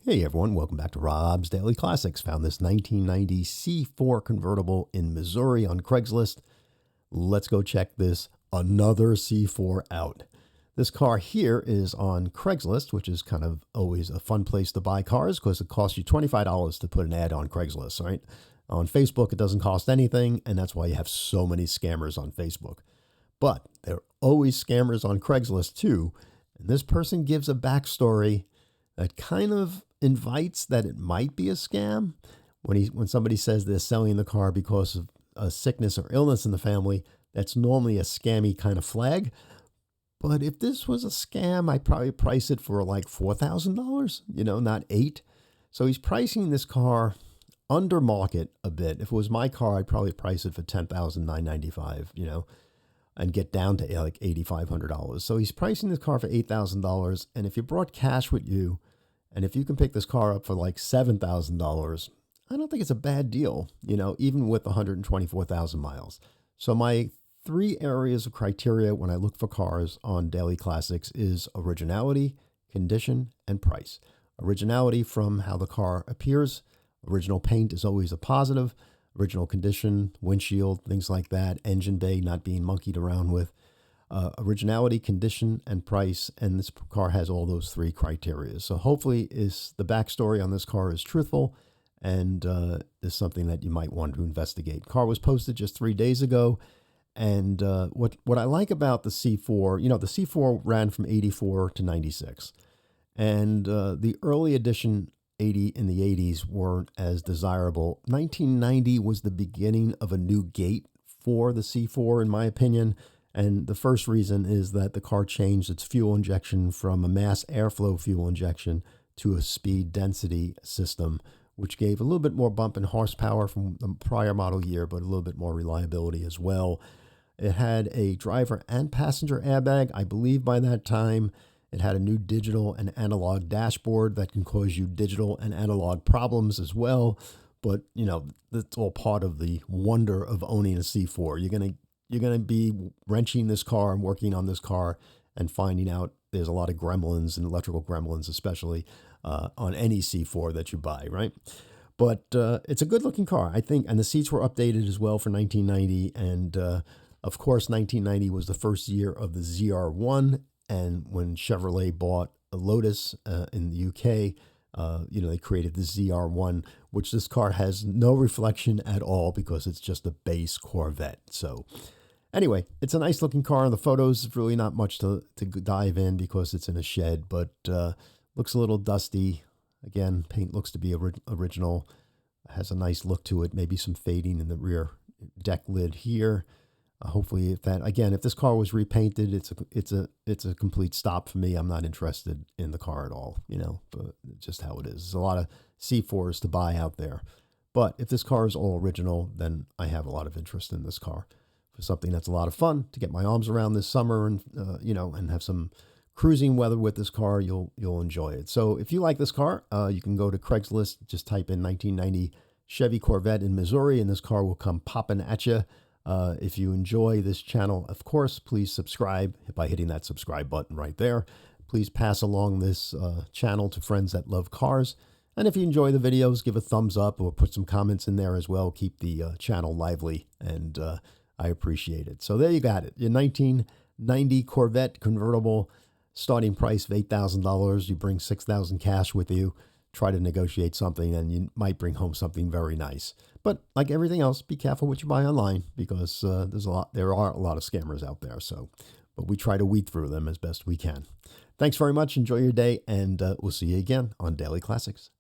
Hey everyone, welcome back to Rob's Daily Classics. Found this 1990 C4 convertible in Missouri on Craigslist. Let's go check this another C4 out. This car here is on Craigslist, which is kind of always a fun place to buy cars because it costs you $25 to put an ad on Craigslist, right? On Facebook, it doesn't cost anything, and that's why you have so many scammers on Facebook. But there are always scammers on Craigslist too, and this person gives a backstory that kind of invites that it might be a scam. When somebody says they're selling the car because of a sickness or illness in the family, that's normally a scammy kind of flag. But if this was a scam, I'd probably price it for like $4,000, not $8,000. So he's pricing this car under market a bit. If it was my car, I'd probably price it for $10,995, and get down to like $8,500. So he's pricing this car for $8,000. And if you brought cash with you, and if you can pick this car up for like $7,000, I don't think it's a bad deal, even with 124,000 miles. So my three areas of criteria when I look for cars on Daily Classics is originality, condition, and price. Originality from how the car appears. Original paint is always a positive. Original condition, windshield, things like that. Engine bay not being monkeyed around with. Originality, condition, and price, and this car has all those three criteria. So hopefully the backstory on this car is truthful and is something that you might want to investigate. Car was posted just 3 days ago, and what I like about the C4, the C4 ran from 84 to 96, and the early edition 80 in the 80s weren't as desirable. 1990 was the beginning of a new gate for the C4, in my opinion. And the first reason is that the car changed its fuel injection from a mass airflow fuel injection to a speed density system, which gave a little bit more bump in horsepower from the prior model year, but a little bit more reliability as well. It had a driver and passenger airbag, I believe by that time. It had a new digital and analog dashboard that can cause you digital and analog problems as well. But, that's all part of the wonder of owning a C4. You're going to be wrenching this car and working on this car and finding out there's a lot of gremlins and electrical gremlins, especially on any C4 that you buy, right? But it's a good looking car, I think. And the seats were updated as well for 1990. And of course, 1990 was the first year of the ZR1. And when Chevrolet bought a Lotus in the UK, they created the ZR1, which this car has no reflection at all because it's just a base Corvette. So anyway, it's a nice looking car. In the photos, it's really not much to dive in because it's in a shed, but looks a little dusty. Again, paint looks to be original. Has a nice look to it. Maybe some fading in the rear deck lid here. Hopefully, if this car was repainted, it's a complete stop for me. I'm not interested in the car at all, but just how it is. There's a lot of C4s to buy out there. But if this car is all original, then I have a lot of interest in this car for something that's a lot of fun to get my arms around this summer and, and have some cruising weather with this car. You'll enjoy it. So if you like this car, you can go to Craigslist, just type in 1990 Chevy Corvette in Missouri, and this car will come popping at you. If you enjoy this channel, of course, please subscribe by hitting that subscribe button right there. Please pass along this channel to friends that love cars. And if you enjoy the videos, give a thumbs up or put some comments in there as well. Keep the channel lively, and I appreciate it. So there you got it. Your 1990 Corvette convertible, starting price of $8,000. You bring $6,000 cash with you. Try to negotiate something, and you might bring home something very nice. But like everything else, be careful what you buy online because there are a lot of scammers out there. But we try to weed through them as best we can. Thanks very much. Enjoy your day, and we'll see you again on Daily Classics.